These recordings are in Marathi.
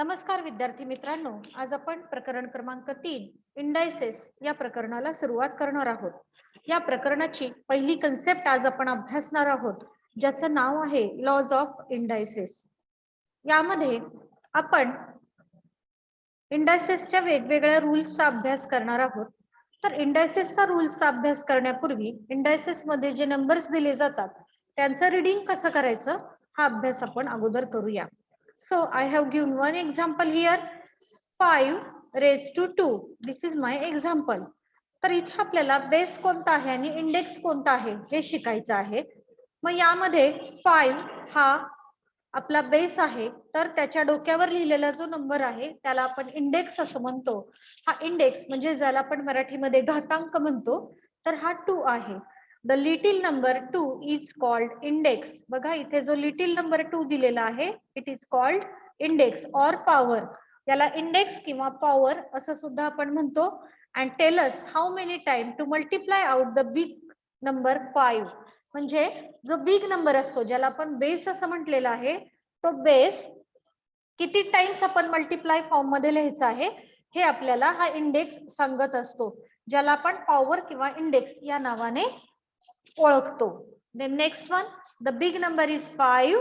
नमस्कार विद्यार्थी मित्रांनो, आज आपण प्रकरण क्रमांक 3 इंडायसेस या प्रकरणाला सुरुवात करणार आहोत. या प्रकरणाची पहिली कन्सेप्ट आज आपण अभ्यासणार आहोत, ज्याचं नाव आहे लॉज ऑफ इंडायसेस. यामध्ये आपण इंडायसेसच्या वेगवेगळ्या रूल्सचा अभ्यास करणार आहोत. तर इंडायसेसचा रूल्सचा अभ्यास करण्यापूर्वी इंडायसेस मध्ये जे नंबर्स दिले जातात त्यांचं रीडिंग कसं करायचं हा अभ्यास आपण अगोदर करूया. So I have given one example here, 5 raised to 2. This is my example. तर इथे आपल्याला बेस कोणता आहे आणि इंडेक्स कोणता आहे हे शिकायचं आहे. मग यामध्ये 5 हा आपला बेस आहे, तर त्याच्या डोक्यावर लिहिलेला जो नंबर आहे त्याला आपण इंडेक्स असं म्हणतो. हा इंडेक्स म्हणजे ज्याला आपण मराठीमध्ये घातांक म्हणतो, तर हा 2 आहे. The little number 2 is called index. बघा इथे जो लिटिल नंबर 2 दिलेला आहे it is called index or power. याला इंडेक्स किंवा पॉवर असं सुद्धा आपण म्हणतो. And tell us how many time to multiply out the big number 5. म्हणजे जो बिग नंबर असतो ज्याला आपण बेस असं म्हटलेलं आहे, तो बेस किती टाइम्स आपण मल्टिप्लाय फॉर्म मध्ये लिहायचा आहे हे आपल्याला हा इंडेक्स सांगत असतो, ज्याला आपण पॉवर किंवा इंडेक्स या नावाने ओळखतो. Then next one, the big number is 5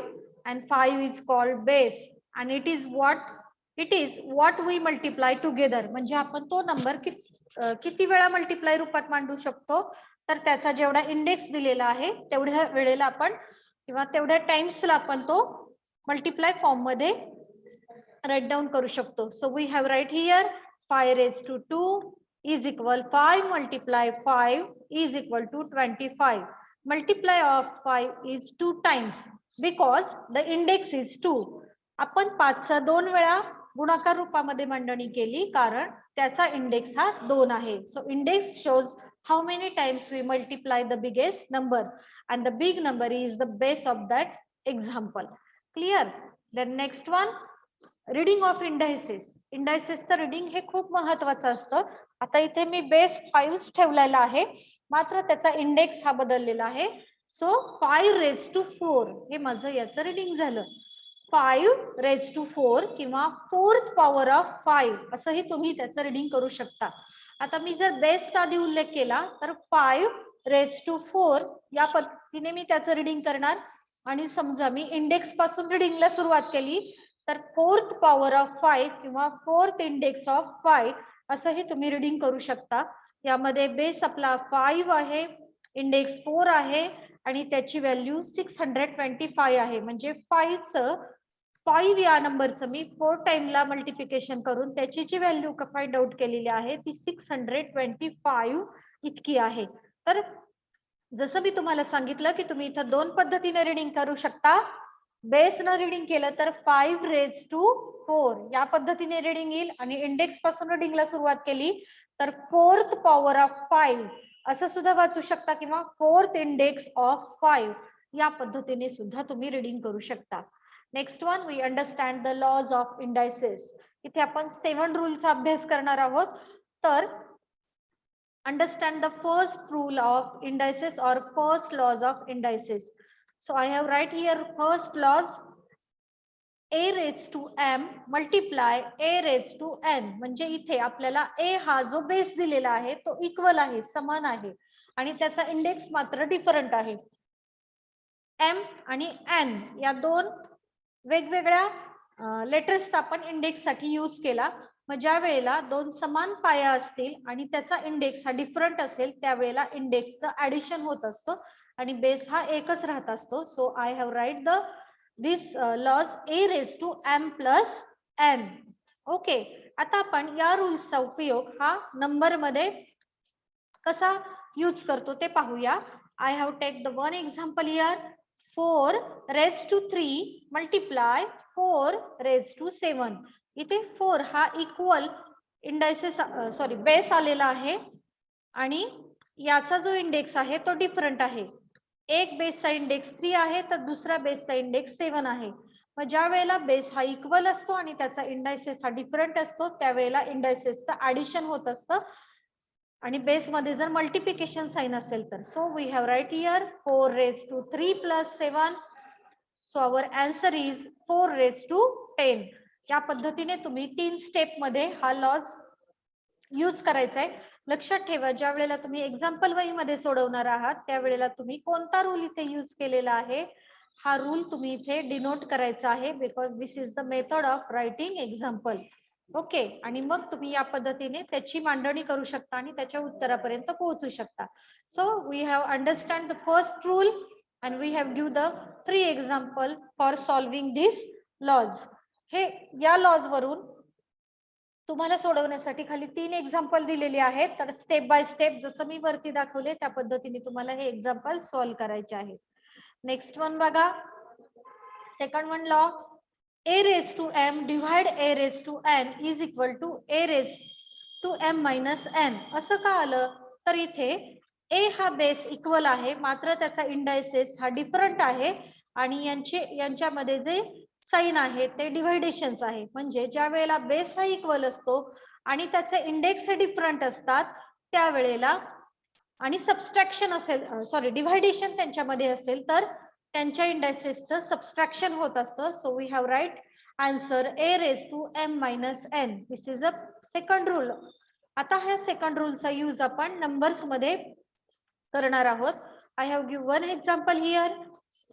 and 5 is called base and it is what we multiply together. म्हणजे आपण तो नंबर किती वेळा मल्टिप्लाय रूपात मांडू शकतो, तर त्याचा जेवढा इंडेक्स दिलेला आहे तेवढ्या वेळेला आपण किंवा तेवढ्या टाइम्सला आपण तो मल्टिप्लाय फॉर्म मध्ये राईट डाऊन करू शकतो. So we have right here 5 raised to 2 is equal 5 multiply 5 is equal to 25. Multiply of 5 is 2 times because the index is 2. आपण 5 चा 2 वेळा गुणाकार रूपामध्ये मांडणी केली कारण त्याचा इंडेक्स हा 2 आहे. So index shows how many times we multiply the biggest number and the big number is the base of that example. Clear? Then next one, reading of indices. इंडायसेसचं रीडिंग हे खूप महत्वाचं असतं. आता इथे मी बेस 5 ठेवलेला आहे, मात्र त्याचा इंडेक्स हा बदललेला आहे. सो 5 raised to 4 हे माझं याचं रीडिंग झालं. 5 raised to 4 किंवा 4th पॉवर ऑफ 5 असंही तुम्ही त्याचं रीडिंग करू शकता. आता मी जर बेसचा आधी उल्लेख केला तर 5 raised to 4 या पद्धतीने मी त्याचं रीडिंग करणार. आणि समजा मी इंडेक्स पासून रीडिंगला सुरुवात केली तर 4th पॉवर ऑफ 5 किंवा 4th इंडेक्स ऑफ 5 असंही तुम्ही रीडिंग करू शकता. यामध्ये बेस आपला 5 आहे, इंडेक्स 4 आहे आणि त्याची व्हॅल्यू 625 आहे. म्हणजे 5 या नंबरचं मी 4 टाइमला मल्टिप्लिकेशन करून त्याची जी व्हॅल्यू फाइंड आउट केलेली आहे ती 625 इतकी आहे. तर जसं मी तुम्हाला सांगितलं की तुम्ही इथं 2 पद्धतीने रीडिंग करू शकता. बेस न रीडिंग केलं तर 5 raised to 4 या पद्धतीने रीडिंग येईल आणि इंडेक्स पासून रीडिंगला सुरुवात केली तर 4th पॉवर ऑफ 5 असं सुद्धा वाचू शकता किंवा 4th इंडेक्स ऑफ 5 या पद्धतीने सुद्धा तुम्ही रीडिंग करू शकता. Next one, we understand the laws of indices. इथे आपण 7 रूलचा अभ्यास करणार आहोत. तर understand the first rule of indices or first laws of indices. So I have right here first laws, a raised to m multiply a raised to n. म्हणजे इथे आपल्याला a हा जो बेस दिलेला आहे तो इक्वल आहे, समान आहे आणि त्याचा इंडेक्स मात्र डिफरंट आहे. m आणि n या दोन वेगवेगळ्या लेटर्सचा आपण इंडेक्स साठी यूज केला. मग ज्या वेळेला दोन समान पाया असतील आणि त्याचा इंडेक्स हा डिफरंट असेल त्यावेळेला इंडेक्सचं ऍडिशन होत असतो आणि बेस हा एकच राहत असतो. So I have write the this laws a raised to m plus n. Okay, आता आपण या रूल्सचा उपयोग हा नंबर मध्ये कसा यूज करतो ते पाहूया. I have take the one example here. 4 raised to 3 multiply 4 raised to 7. इथे 4 हा इक्वल इंडायसेस बेस आलेला आहे आणि याचा जो इंडेक्स आहे तो डिफरंट आहे. एक बेसचा इंडेक्स 3 आहे तर दुसरा बेसचा इंडेक्स 7 आहे. मग ज्या वेळेला बेस हा इक्वल असतो आणि त्याचा इंडायसेस हा डिफरंट असतो त्यावेळेला इंडायसेसचं ऍडिशन होत असतं आणि बेस मध्ये जर मल्टिप्लिकेशन साइन असेल तर. So we have right here 4 raised to 3 plus 7. So our answer is 4 raised to 10. या पद्धतीने तुम्ही 3 स्टेप मध्ये हा लॉज यूज करायचा आहे. लक्षात ठेवा, ज्या वेळेला तुम्ही एक्झाम्पल वही मध्ये सोडवणार आहात त्यावेळेला तुम्ही कोणता रूल इथे यूज केलेला आहे हा रूल तुम्ही इथे डिनोट करायचा आहे, because this is the method of writing example. Okay, आणि मग तुम्ही या पद्धतीने त्याची मांडणी करू शकता आणि त्याच्या उत्तरापर्यंत पोहोचू शकता. So we have understand the first rule and we have give the 3 example for solving this laws. हे या लॉज वरून तुम्हाला सोडवण्यासाठी खाली 3 एक्झाम्पल दिलेले आहेत. तर स्टेप बाय स्टेप जसं मी वरती दाखवले त्या पद्धतीने तुम्हाला हे एक्झाम्पल सॉल्व्ह करायचे आहेत. नेक्स्ट वन बघा, second one law, a raised to m divide a raised to n is equal to a raised to m minus n. असं का आलं, तर इथे a हा बेस इक्वल आहे मात्र त्याचा इंडायसेस हा डिफरंट आहे आणि यांच्यामध्ये जे साइन आहे ते डिव्हायडेशन्स आहे. म्हणजे ज्या वेळेला बेस हा इक्वल असतो आणि त्याचे इंडेक्स हे डिफरंट असतात त्यावेळेला आणि सबस्ट्रॅक्शन असेल, सॉरी डिव्हायडेशन त्यांच्यामध्ये असेल तर त्यांच्या इंडायसेसचं सबस्ट्रॅक्शन होत असतं. So we have write answer a raised to m minus n. This is a second rule. आता ह्या सेकंड रूलचा यूज आपण नंबर्स मध्ये करणार आहोत. I have give one example here,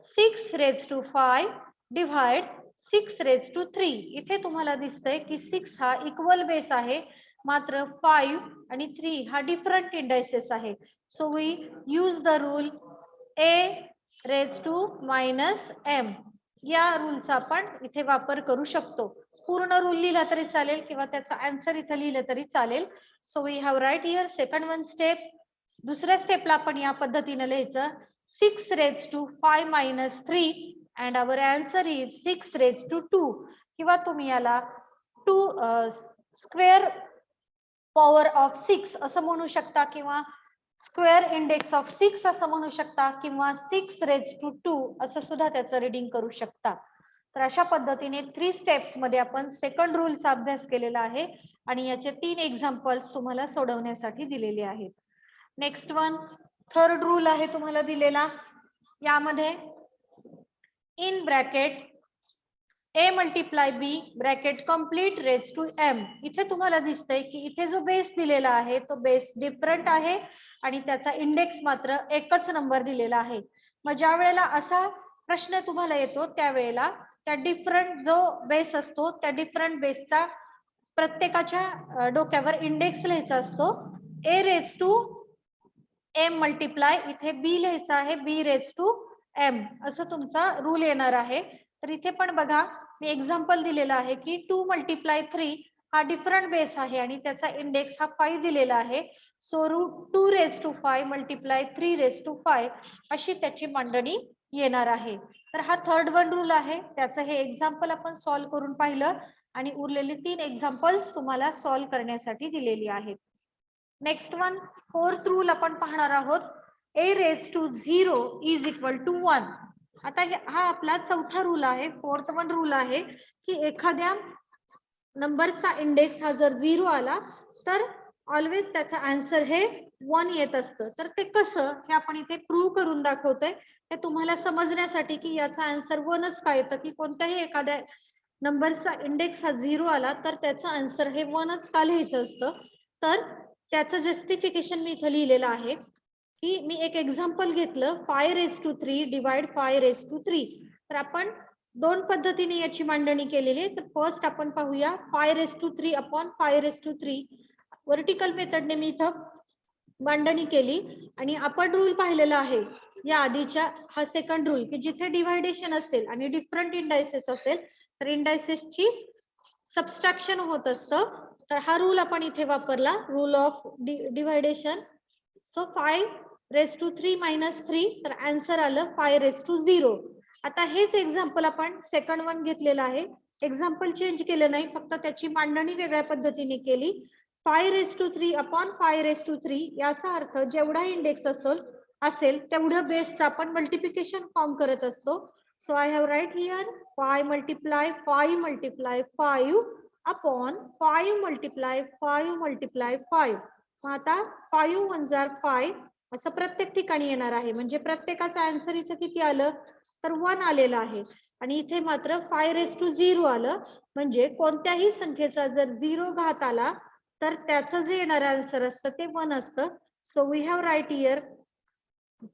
6 raised to 5 divide 6 raised to 3. इथे तुम्हाला दिसतंय की 6 हा इक्वल बेस आहे मात्र 5 आणि 3 हा डिफरंट इंडायसेस आहे. So we use the rule a raised to minus m. या रूलचा आपण इथे वापर करू शकतो. पूर्ण रूल लिहिला तरी चालेल किंवा त्याचा आन्सर इथे लिहिलं तरी चालेल. So we have write here second one step. दुसऱ्या स्टेपला आपण या पद्धतीने लिहायचं, 6 raised to 5 minus 3 and our answer is 6 raised to 2. किंवा तुम्ही याला 2 स्क्वेअर पॉवर ऑफ 6 असं म्हणू शकता किंवा स्क्वेअर इंडेक्स ऑफ 6 असं म्हणू शकता किंवा 6 raised to 2 असं सुद्धा त्याचं रीडिंग करू शकता. तर अशा पद्धतीने 3 स्टेप्स मध्ये आपण सेकंड रूलचा अभ्यास केलेला आहे आणि याचे 3 एक्झाम्पल्स तुम्हाला सोडवण्यासाठी दिलेले आहेत. नेक्स्ट वन, थर्ड रूल आहे तुम्हाला दिलेला. यामध्ये in bracket a multiply b bracket complete raise to m. इथे तुम्हाला दिसतंय की इथे जो बेस दिलेला आहे तो बेस डिफरंट आहे आणि त्याचा इंडेक्स मात्र एकच नंबर दिलेला आहे. मग ज्या वेळेला असा प्रश्न तुम्हाला येतो त्यावेळेला त्या डिफरंट जो बेस असतो त्या डिफरंट बेसचा प्रत्येकाच्या डोक्यावर इंडेक्स लिहायचा असतो. a raise to m multiply, इथे b लिहायचं आहे b रेज टू m असं तुमचा रूल येणार आहे. तर इथे पण बघा मी एक्झाम्पल दिलेला आहे की 2 मल्टिप्लाय 3 हा डिफरंट बेस आहे आणि त्याचा इंडेक्स हा 5 दिलेला आहे. So root 2 raise to 5 multiply 3 raise to 5 अशी त्याची मांडणी येणार आहे. तर हा थर्ड वन रूल आहे, त्याचं हे एक्झाम्पल आपण सॉल्व्ह करून पाहिलं आणि उरलेली 3 एक्झाम्पल्स तुम्हाला सॉल्व्ह करण्यासाठी दिलेली आहेत. नेक्स्ट वन, फोर्थ रूल आपण पाहणार आहोत, a raise to 0 is equal to 1. आता हा आपला चौथा रूल आहे, फोर्थ वन रूल आहे की एखाद्या नंबरचा इंडेक्स हा जर 0 आला तर ऑलवेज त्याचा आन्सर हे 1 येत असतं. तर ते कसं हे आपण इथे प्रूव्ह करून दाखवतोय. हे तुम्हाला समजण्यासाठी की याचा आन्सर 1च का येतं, की कोणत्याही एखाद्या नंबरचा इंडेक्स हा 0 आला तर त्याचं आन्सर हे 1च का लिहायचं असतं. तर त्याचं जस्टिफिकेशन मी इथे लिहिलेलं आहे की मी एक एक्झाम्पल घेतलं, 5 raise to 3 divide 5 raise to 3. तर आपण दोन पद्धतीने याची मांडणी केलेली आहे. तर फर्स्ट आपण पाहूया 5 raise to 3 upon 5 raise to 3. Vertical मेथडने मी इथं मांडणी केली आणि आपण रूल पाहिलेला आहे या आधीच्या, हा सेकंड रूल की जिथे डिव्हायडेशन असेल आणि डिफरंट इंडायसेस असेल तर इंडायसेसची सबस्ट्रॅक्शन होत असतं. तर हा रूल आपण इथे वापरला, rule of division. So 5 raise to 3 minus 3, तर आन्सर आलं 5 रेज टू 0. आता हेच एक्झाम्पल आपण सेकंड वन घेतलेलं आहे, एक्झाम्पल चेंज केलं नाही, फक्त त्याची मांडणी वेगळ्या पद्धतीने केली. 5 raise to 3 upon 5 raise to 3 याचा अर्थ जेवढा इंडेक्स असेल तेवढं बेसचं आपण मल्टिप्लिकेशन फॉर्म करत असतो. So I have write here 5 multiply 5 multiply 5 upon 5 multiply 5 multiply 5. आता 5 1 जार 5 असं प्रत्येक ठिकाणी येणार आहे. म्हणजे प्रत्येकाचा आन्सर इथे किती आलं, तर 1 आलेलं आहे आणि इथे मात्र 5⁻0 आलं. म्हणजे कोणत्याही संख्येचा जर 0 घात आला तर त्याचं जे येणारं आन्सर असतं ते 1 असतं. So we have write here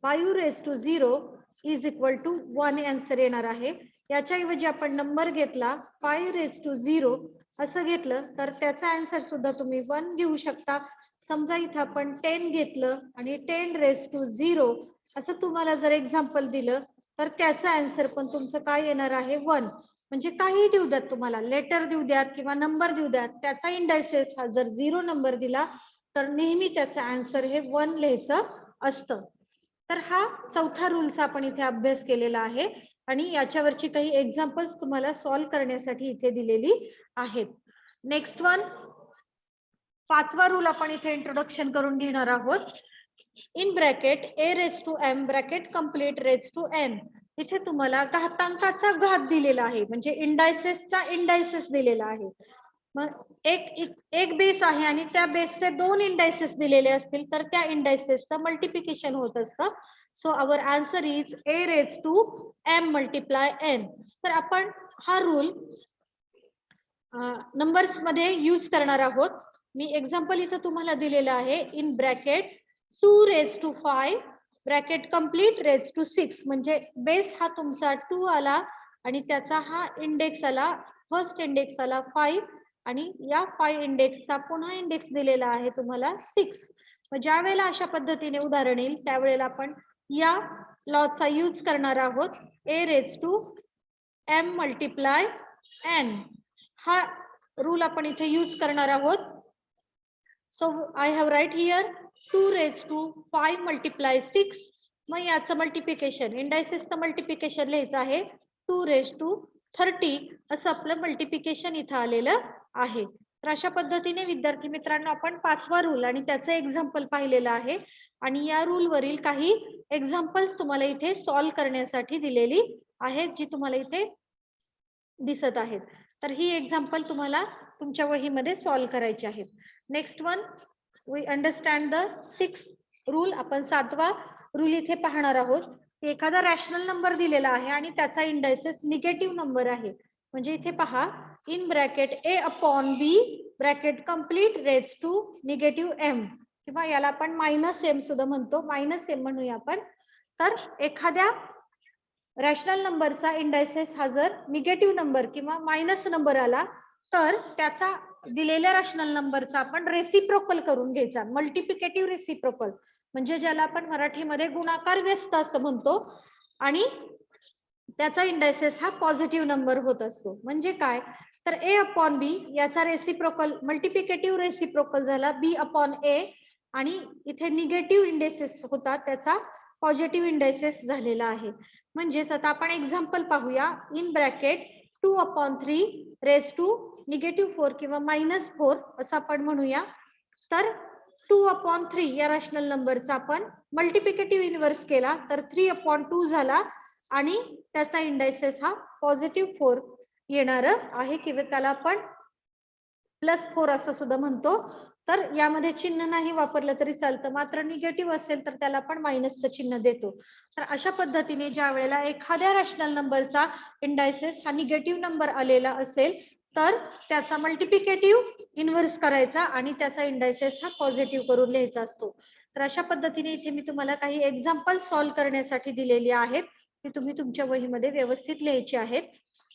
5⁻0 is equal to 1 answer येणार आहे. याच्याऐवजी आपण नंबर घेतला 5⁻0 असं घेतलं तर त्याचा आन्सर सुद्धा तुम्ही 1 घेऊ शकता. समजा इथं आपण 10 घेतलं आणि 10⁻0 असं तुम्हाला जर एक्झाम्पल दिलं तर त्याचा आन्सर पण तुमचं काय येणार आहे 1. म्हणजे काही देऊ द्यात तुम्हाला, लेटर देऊ द्यात किंवा नंबर देऊ द्यात, त्याचा इंडायसेस हा जर 0 नंबर दिला तर नेहमी त्याचा आन्सर हे 1 लिहायचं असतं. तर हा चौथा रूलचा आपण इथे अभ्यास केलेला आहे आणि याच्यावरची काही एक्झाम्पल्स तुम्हाला सॉल्व्ह करण्यासाठी इथे दिलेली आहेत. नेक्स्ट वन, पाचवा रूल आपण इथे इंट्रोडक्शन करून घेणार आहोत. In bracket a⁻m bracket complete raise to n. इथे तुम्हाला घातांकाचा घात दिलेला आहे, म्हणजे इंडायसेसचा इंडायसेस दिलेला आहे. मग एक बेस आहे आणि त्या बेसचे 2 इंडायसेस दिलेले असतील तर त्या इंडायसेसचं मल्टिप्लिकेशन होत असतं. So our answer is a⁻m multiply n. तर आपण हा रूल नंबर्स मध्ये यूज करणार आहोत. मी एक्झाम्पल इथं तुम्हाला दिलेलं आहे. In bracket 2⁻5 bracket complete raise to 6. म्हणजे बेस हा तुमचा 2 आला आणि त्याचा हा इंडेक्स आला, फर्स्ट इंडेक्स आला 5 आणि या 5 इंडेक्सचा पुन्हा इंडेक्स दिलेला आहे तुम्हाला 6. मग ज्या वेळेला अशा पद्धतीने उदाहरण येईल त्यावेळेला आपण या लॉचा यूज करणार आहोत. a⁻m मल्टिप्लाय n हा रूल आपण इथे यूज करणार आहोत. So I have write here 2⁻5 multiply 6. मग याचं मल्टिप्लिकेशन, इंडायसेसचं मल्टिप्लिकेशन लिहायचं आहे 2⁻30 असं आपलं मल्टिप्लिकेशन इथं आलेलं आहे. तर अशा पद्धतीने विद्यार्थी मित्रांनो आपण पाचवा रूल आणि त्याचं एक्झाम्पल पाहिलेलं आहे आणि या रूल वरील काही एक्झाम्पल्स तुम्हाला इथे सॉल्व्ह करण्यासाठी दिलेली आहेत, जी तुम्हाला इथे दिसत आहेत. तर ही एक्झाम्पल तुम्हाला तुमच्या वहीमध्ये सॉल्व्ह करायची आहेत. Next one, we understand the 6th rule. आपण 7वा रूल इथे पाहणार आहोत. एखादा रॅशनल नंबर दिलेला आहे आणि त्याचा इंडायसेस निगेटिव्ह नंबर आहे. म्हणजे इथे पहा, in bracket a/b bracket complete raise to -m किंवा याला आपण -m सुद्धा म्हणतो, -m म्हणूया आपण. तर एखाद्या रॅशनल नंबरचा इंडायसेस हा जर निगेटिव्ह नंबर किंवा मायनस नंबर आला तर त्याचा दिलेल्या रॅशनल नंबरचा आपण रेसिप्रोकल करून घ्यायचा, मल्टिप्लिकेटिव्ह रेसिप्रोकल, म्हणजे ज्याला आपण मराठीमध्ये गुणाकार व्यस्त असं म्हणतो आणि त्याचा इंडायसेस हा पॉझिटिव्ह नंबर होत असतो. म्हणजे काय, तर a/b याचा रेसिप्रोकल मल्टिप्लिकेटिव्ह रेसिप्रोकल झाला b/a आणि इथे निगेटिव्ह इंडायसेस होता त्याचा पॉझिटिव्ह इंडायसेस झालेला आहे. म्हणजेच आता आपण एक्झाम्पल पाहूया. इन ब्रॅकेट 2/3 रेज टू -4 किंवा -4 असं आपण म्हणूया. तर 2/3 या रॅशनल नंबरचा आपण मल्टिप्लिकेटिव्ह इन्व्हर्स केला तर 3/2 झाला आणि त्याचा इंडायसेस हा +4 येणार आहे किंवा त्याला आपण +4 असं सुद्धा म्हणतो. तर यामध्ये चिन्ह नाही वापरलं तरी चालतं, मात्र निगेटिव्ह असेल तर त्याला आपण मायनसचं चिन्ह देतो. तर अशा पद्धतीने ज्या वेळेला एखाद्या रॅशनल नंबरचा इंडायसेस हा निगेटिव्ह नंबर आलेला असेल तर त्याचा मल्टिप्लिकेटिव्ह इन्व्हर्स करायचा आणि त्याचा इंडायसेस हा पॉझिटिव्ह करून लिहायचा असतो. तर अशा पद्धतीने इथे मी तुम्हाला काही एक्झाम्पल सॉल्व्ह करण्यासाठी दिलेली आहेत, ती तुम्ही तुमच्या वहीमध्ये व्यवस्थित लिहायची आहेत.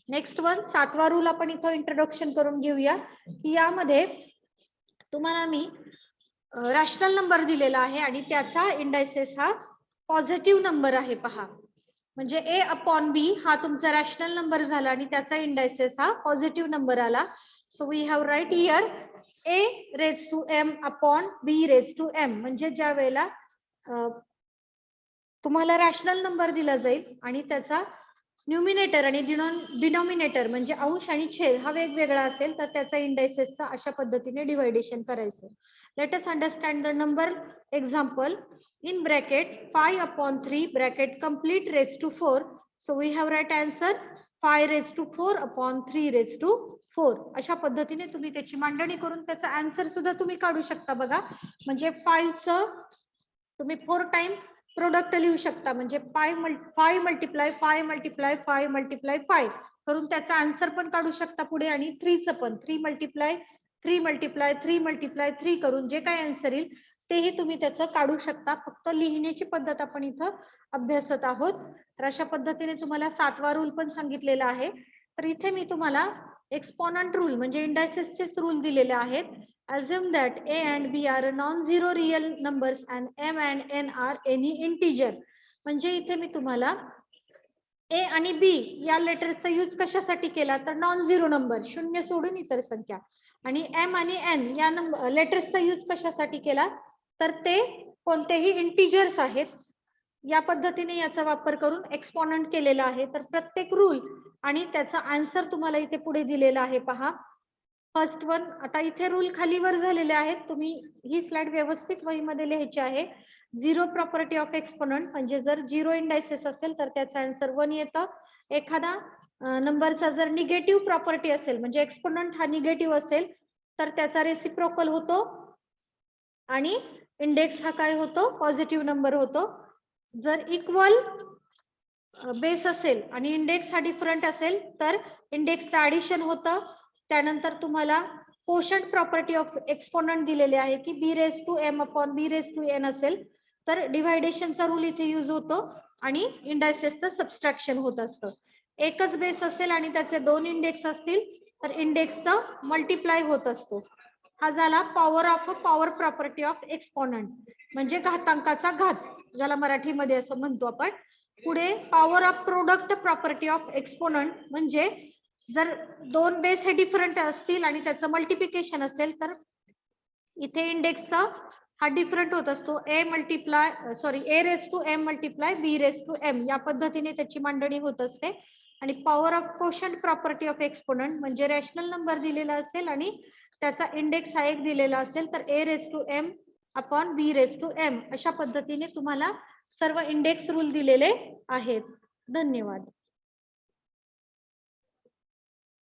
नेक्स्ट वन, 7वा रूल आपण इथं इंट्रोडक्शन करून घेऊया. की यामध्ये तुम्हाला मी रॅशनल नंबर दिलेला आहे आणि त्याचा इंडायसेस हा पॉझिटिव्ह नंबर आहे. पहा, म्हणजे a/b हा तुमचा रॅशनल नंबर झाला आणि त्याचा इंडायसेस हा पॉझिटिव्ह नंबर आला. So we have write here a⁻m/b⁻m. म्हणजे ज्या वेळेला तुम्हाला रॅशनल नंबर दिला जाईल आणि त्याचा न्यूमिनेटर आणि डिनॉमिनेटर म्हणजे अंश आणि छेद हा वेगवेगळा असेल तर त्याचा इंडायसेसचा अशा पद्धतीने डिव्हायडेशन करायचं. Let us understand the number example. In bracket 5/3 bracket complete raise to 4. So we have write answer 5⁻4/3/4. अशा पद्धतीने तुम्ही त्याची मांडणी करून त्याचा आन्सर सुद्धा तुम्ही काढू शकता. बघा, म्हणजे 5चं तुम्ही 4 टाइम प्रोडक्ट लिहू शकता, म्हणजे 5 मल्टिप्लाय 5 मल्टिप्लाय 5 मल्टिप्लाय 5 करून त्याचा आन्सर पण काढू शकता पुढे, आणि 3चं पण 3 मल्टिप्लाय 3 मल्टिप्लाय 3 मल्टिप्लाय 3 करून जे काय आन्सर येईल तेही तुम्ही त्याचं काढू शकता. फक्त लिहिण्याची पद्धत आपण इथं अभ्यासत आहोत. तर अशा पद्धतीने तुम्हाला 7वा रूल पण सांगितलेला आहे. तर इथे मी तुम्हाला एक्सपोनंट रूल म्हणजे इंडायसेसचेच रूल दिलेले आहेत. Assume that A and B are non-zero real numbers and M and N are any integer. म्हणजे इथे मी तुम्हाला A आणि B या लेटरचा यूज कशासाठी केला, तर नॉन झिरो नंबर, शून्य सोडून इतर संख्या, आणि M आणि N या नंबर लेटर्सचा यूज कशासाठी केला, तर ते कोणतेही इंटिजर्स आहेत. या पद्धतीने याचा वापर करून एक्सपोनंट केलेला आहे. तर प्रत्येक रूल आणि त्याचा आन्सर तुम्हाला इथे पुढे दिलेला आहे पहा. फर्स्ट वन, आता इथे रूल खालीवर झालेले आहेत, तुम्ही ही स्लाइड व्यवस्थित वहीमध्ये लिहायची आहे. झिरो प्रॉपर्टी ऑफ एक्सपोनंट म्हणजे जर झिरो इंडायसेस असेल तर त्याचा आन्सर 1 येतं. एखादा नंबरचा जर निगेटिव्ह प्रॉपर्टी असेल म्हणजे एक्सपोनंट हा निगेटिव्ह असेल तर त्याचा रेसिप्रोकल होतो, आणि इंडेक्स हा काय होतो, पॉझिटिव्ह नंबर होतो. जर इक्वल बेस असेल आणि इंडेक्स हा डिफरंट असेल तर इंडेक्सचं ऍडिशन होतं. त्यानंतर तुम्हाला कोशंट प्रॉपर्टी ऑफ एक्सपोनंट दिलेले आहे की b raise to m upon b raise to n असेल तर डिव्हायडेशनचा रूल इथे यूज होतो आणि इंडायसेसचं सबस्ट्रॅक्शन होत असतं. एकच बेस असेल आणि त्याचे 2 इंडेक्स असतील तर इंडेक्सचं मल्टिप्लाय होत असतो. हा झाला पॉवर प्रॉपर्टी ऑफ एक्सपोनंट म्हणजे घातांकाचा घात, ज्याला मराठीमध्ये असं म्हणतो आपण. पुढे power of product property of exponent म्हणजे जर 2 बेस हे डिफरंट असतील आणि त्याचं मल्टिप्लिकेशन असेल तर इथे इंडेक्सचा हा डिफरंट होत असतो. A raise to m multiply b raise to m या पद्धतीने त्याची मांडणी होत असते. आणि power of quotient property of exponent म्हणजे रॅशनल नंबर दिलेला असेल आणि त्याचा इंडेक्स हा 1 दिलेला असेल तर a raise to m upon b raise to m अशा पद्धतीने तुम्हाला सर्व इंडेक्स रूल दिलेले आहेत. धन्यवाद.